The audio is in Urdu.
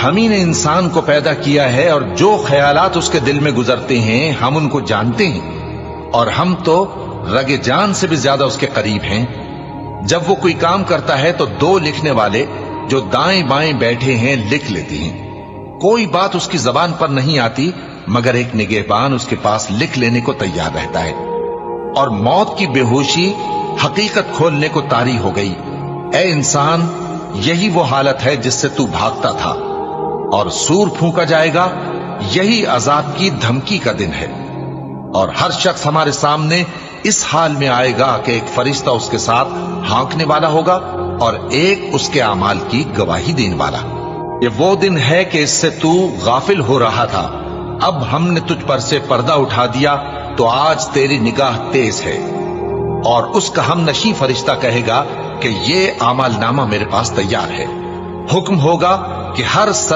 ہم ہی نے انسان کو پیدا کیا ہے اور جو خیالات اس کے دل میں گزرتے ہیں ہم ان کو جانتے ہیں، اور ہم تو رگ جان سے بھی زیادہ اس کے قریب ہیں۔ جب وہ کوئی کام کرتا ہے تو دو لکھنے والے جو دائیں بائیں بیٹھے ہیں لکھ لیتے ہیں۔ کوئی بات اس کی زبان پر نہیں آتی مگر ایک نگہبان اس کے پاس لکھ لینے کو تیار رہتا ہے۔ اور موت کی بے ہوشی حقیقت کھولنے کو طاری ہو گئی۔ اے انسان، یہی وہ حالت ہے جس سے تو بھاگتا تھا، اور سور پھونکا جائے گا، یہی عذاب کی دھمکی کا دن ہے۔ اور ہر شخص ہمارے سامنے اس حال میں آئے گا کہ ایک فرشتہ اس کے ساتھ ہانکنے والا ہوگا اور ایک اس کے اعمال کی گواہی دینے والا۔ یہ وہ دن ہے کہ اس سے تو غافل ہو رہا تھا، اب ہم نے تجھ پر سے پردہ اٹھا دیا تو آج تیری نگاہ تیز ہے۔ اور اس کا ہم نشیں فرشتہ کہے گا کہ یہ اعمال نامہ میرے پاس تیار ہے۔ حکم ہوگا کہ ہر